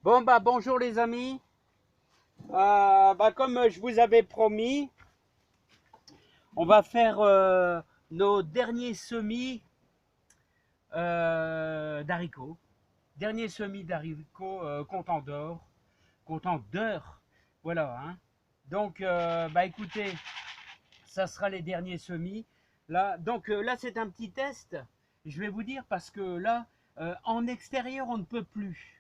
Bon bah bonjour les amis. Comme je vous avais promis, on va faire nos derniers semis d'haricots. Derniers semis d'haricots comptant d'or, comptant d'heures. Voilà. Hein. Donc écoutez, ça sera les derniers semis. Là, là c'est un petit test. Je vais vous dire parce que là, en extérieur on ne peut plus.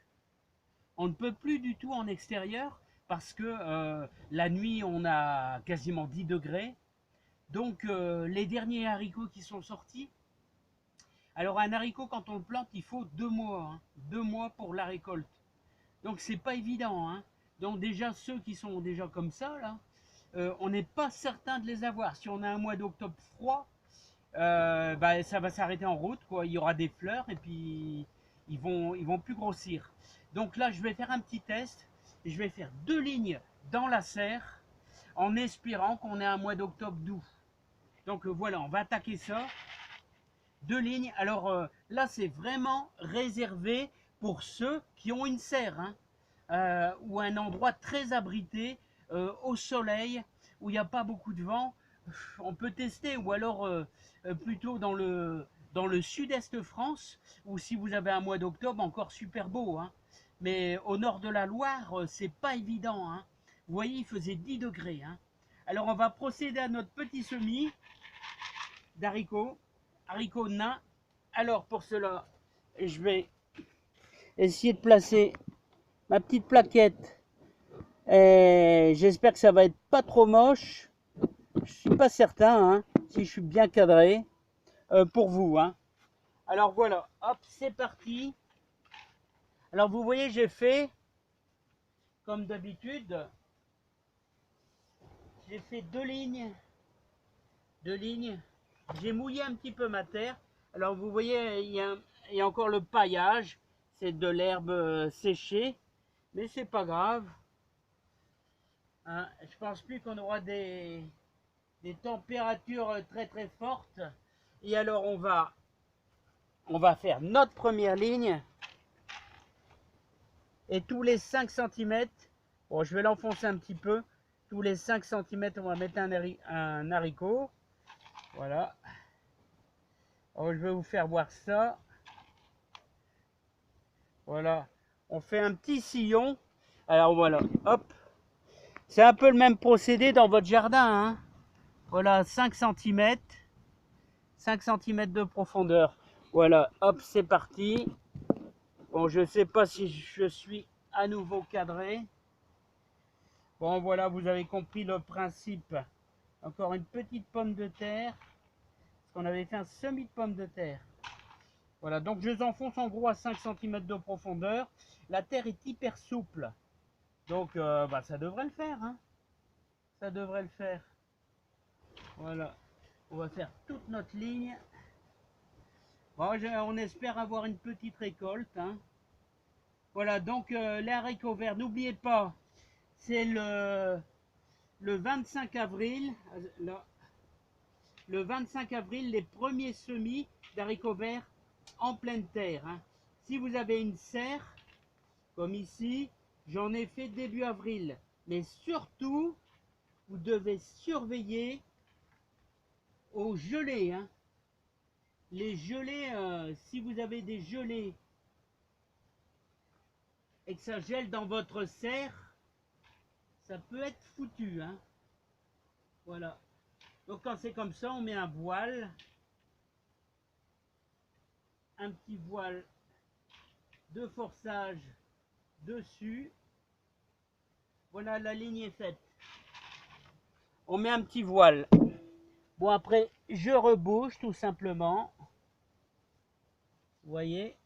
On ne peut plus du tout en extérieur parce que la nuit, on a quasiment 10 degrés. Donc, les derniers haricots qui sont sortis. Alors, un haricot, quand on le plante, il faut 2 mois. Hein, 2 mois pour la récolte. Donc, c'est pas évident. Hein. Donc, déjà, ceux qui sont déjà comme ça, là, on n'est pas certain de les avoir. Si on a un mois d'octobre froid, ça va s'arrêter en route, quoi. Il y aura des fleurs et puis ils vont plus grossir. Donc là, je vais faire un petit test. Et je vais faire 2 lignes dans la serre en espérant qu'on ait un mois d'octobre doux. Donc voilà, on va attaquer ça. 2 lignes. Alors là, c'est vraiment réservé pour ceux qui ont une serre hein, ou un endroit très abrité au soleil où il n'y a pas beaucoup de vent. On peut tester ou alors plutôt dans le sud-est France ou si vous avez un mois d'octobre encore super beau. Hein. Mais au nord de la Loire, c'est pas évident. Hein. Vous voyez, il faisait 10 degrés. Hein. Alors on va procéder à notre petit semis d'haricots, haricots nains. Alors pour cela, je vais essayer de placer ma petite plaquette. Et j'espère que ça va être pas trop moche. Je suis pas certain hein, si je suis bien cadré pour vous. Hein. Alors voilà, hop, c'est parti. Alors vous voyez, j'ai fait comme d'habitude. J'ai fait 2 lignes. 2 lignes. J'ai mouillé un petit peu ma terre. Alors vous voyez, il y a encore le paillage. C'est de l'herbe séchée. Mais c'est pas grave. Hein. Je pense plus qu'on aura des températures très très fortes. Et alors on va faire notre première ligne. Et tous les 5 centimètres, bon je vais l'enfoncer un petit peu. Tous les 5 centimètres, on va mettre un haricot. Voilà. Alors, je vais vous faire voir ça. Voilà. On fait un petit sillon. Alors voilà, hop. C'est un peu le même procédé dans votre jardin. Hein. Voilà, 5 centimètres. 5 centimètres de profondeur. Voilà, hop, c'est parti. Bon, je ne sais pas si je suis à nouveau cadré. Bon, voilà, vous avez compris le principe. Encore une petite pomme de terre. Parce qu'on avait fait un semis de pommes de terre. Voilà, donc je les enfonce en gros à 5 centimètres de profondeur. La terre est hyper souple. Donc, ça devrait le faire. Hein. Ça devrait le faire. Voilà. On va faire toute notre ligne. Bon, on espère avoir une petite récolte. Hein. Voilà, donc les haricots verts, n'oubliez pas, c'est le 25 avril. Là, le 25 avril, les premiers semis d'haricots verts en pleine terre. Hein. Si vous avez une serre, comme ici, j'en ai fait début avril. Mais surtout, vous devez surveiller aux gelées. Hein. Les gelées, si vous avez des gelées et que ça gèle dans votre serre, ça peut être foutu. Hein. Voilà. Donc quand c'est comme ça, on met un petit voile de forçage dessus. Voilà, la ligne est faite. On met un petit voile. Bon, après, je rebouche tout simplement. Vous voyez.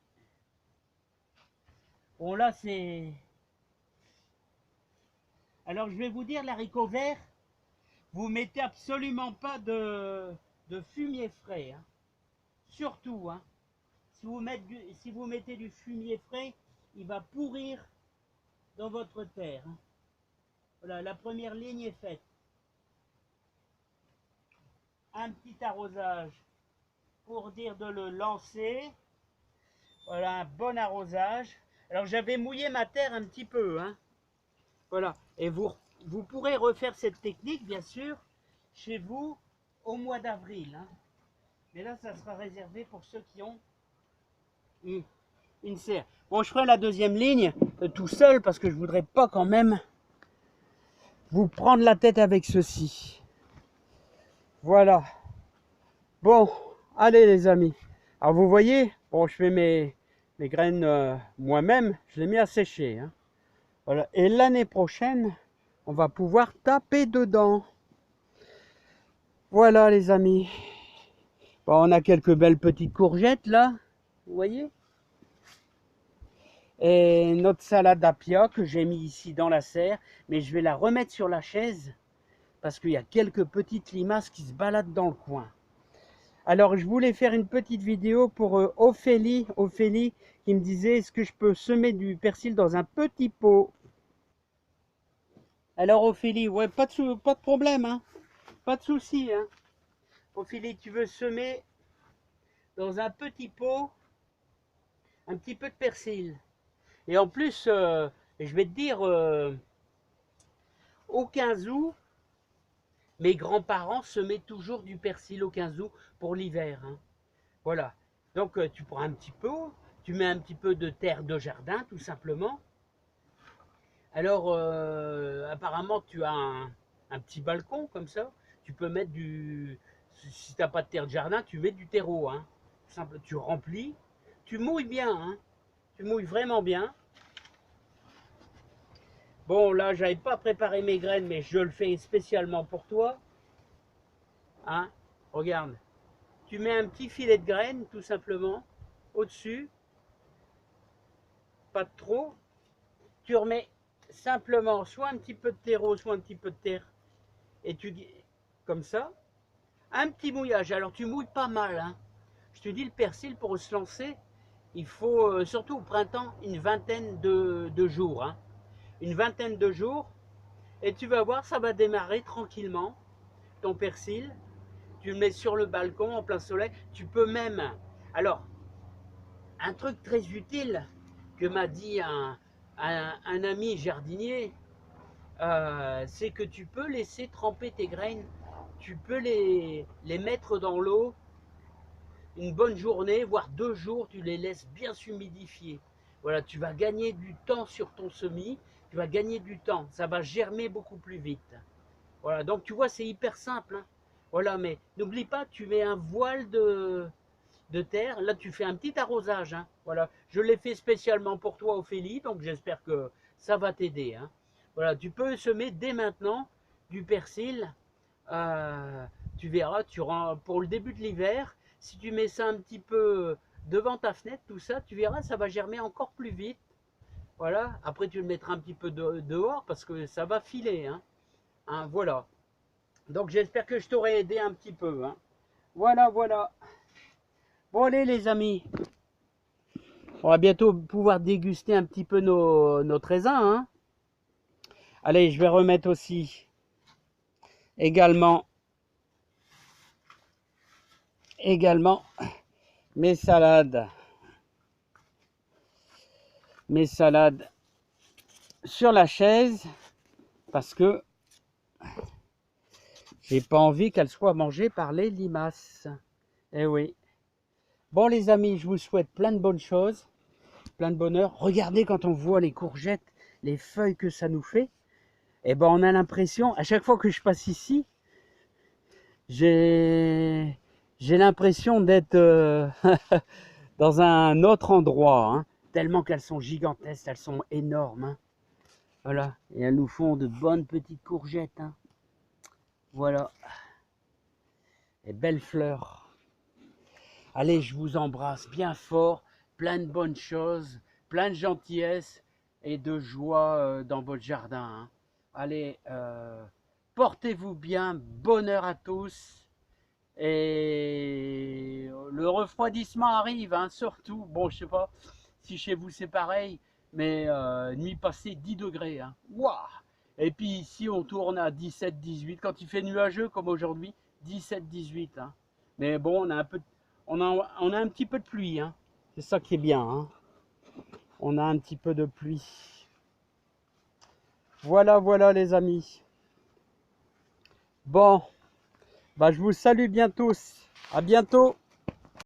Bon, là, c'est... Alors, je vais vous dire, l'haricot vert, vous mettez absolument pas de fumier frais. Hein. Surtout, hein. Si vous mettez du fumier frais, il va pourrir dans votre terre. Hein. Voilà, la première ligne est faite. Un petit arrosage pour dire de le lancer. Voilà, un bon arrosage. Alors j'avais mouillé ma terre un petit peu, hein. Voilà. Et vous pourrez refaire cette technique, bien sûr, chez vous au mois d'avril, hein. Mais là, ça sera réservé pour ceux qui ont une serre. Bon, je ferai la deuxième ligne tout seul parce que je voudrais pas quand même vous prendre la tête avec ceci. Voilà. Bon, allez les amis. Alors vous voyez, bon, je fais mes graines moi-même, je les mets à sécher, hein. Voilà. Et l'année prochaine, on va pouvoir taper dedans. Voilà les amis. Bon, on a quelques belles petites courgettes là, vous voyez. Et notre salade d'apia que j'ai mis ici dans la serre, mais je vais la remettre sur la chaise parce qu'il y a quelques petites limaces qui se baladent dans le coin. Alors je voulais faire une petite vidéo pour Ophélie qui me disait est-ce que je peux semer du persil dans un petit pot. Alors Ophélie, ouais, pas de problème, hein, pas de souci, hein. Ophélie, tu veux semer dans un petit pot un petit peu de persil. Et en plus, je vais te dire, au 15 août, mes grands-parents semaient toujours du persil au 15 août pour l'hiver, hein. Voilà. Donc tu prends un petit pot, tu mets un petit peu de terre de jardin, tout simplement. Alors, apparemment, tu as un petit balcon comme ça. Tu peux mettre du... Si tu n'as pas de terre de jardin, tu mets du terreau, hein. Simple, tu remplis, tu mouilles bien, hein. Tu mouilles vraiment bien. Bon, là, j'avais pas préparé mes graines, mais je le fais spécialement pour toi. Hein, regarde. Tu mets un petit filet de graines, tout simplement, au-dessus. Pas de trop. Tu remets simplement soit un petit peu de terreau, soit un petit peu de terre. Et tu... Comme ça. Un petit mouillage. Alors, tu mouilles pas mal, hein. Je te dis, le persil, pour se lancer, il faut, surtout au printemps, une vingtaine de jours, hein. Une vingtaine de jours. Et tu vas voir, ça va démarrer tranquillement, ton persil. Tu le mets sur le balcon en plein soleil. Tu peux même... Alors, un truc très utile que m'a dit un ami jardinier, c'est que tu peux laisser tremper tes graines. Tu peux les mettre dans l'eau une bonne journée, voire 2 jours, tu les laisses bien s'humidifier. Voilà, tu vas gagner du temps sur ton semis, tu vas gagner du temps, ça va germer beaucoup plus vite. Voilà, donc tu vois, c'est hyper simple, hein. Voilà, mais n'oublie pas, tu mets un voile de terre, là tu fais un petit arrosage, hein. Voilà, je l'ai fait spécialement pour toi Ophélie, donc j'espère que ça va t'aider, hein. Voilà, tu peux semer dès maintenant du persil, tu verras, pour le début de l'hiver, si tu mets ça un petit peu devant ta fenêtre, tout ça, tu verras, ça va germer encore plus vite. Voilà, après tu le mettras un petit peu dehors parce que ça va filer, hein. Hein, voilà. Donc j'espère que je t'aurai aidé un petit peu, hein. Voilà, voilà. Bon allez les amis, on va bientôt pouvoir déguster un petit peu notre raisin, hein. Allez, je vais remettre aussi également mes salades sur la chaise parce que j'ai pas envie qu'elles soient mangées par les limaces. Eh oui. Bon les amis, je vous souhaite plein de bonnes choses, plein de bonheur. Regardez quand on voit les courgettes, les feuilles que ça nous fait. Eh ben on a l'impression, à chaque fois que je passe ici, j'ai l'impression d'être dans un autre endroit, hein, tellement qu'elles sont gigantesques, elles sont énormes, hein. Voilà, et elles nous font de bonnes petites courgettes, hein. Voilà, et belles fleurs. Allez, je vous embrasse bien fort, plein de bonnes choses, plein de gentillesse et de joie dans votre jardin, hein. Allez, portez-vous bien, bonheur à tous. Et le refroidissement arrive, hein, surtout. Bon, je sais pas si chez vous c'est pareil, mais nuit passée 10 degrés, hein. Waouh! Et puis ici on tourne à 17-18 quand il fait nuageux comme aujourd'hui, 17-18, hein. Mais bon, on a un petit peu de pluie, hein. C'est ça qui est bien, hein. On a un petit peu de pluie. Voilà, voilà les amis. Bon, bah, je vous salue bien tous. À bientôt.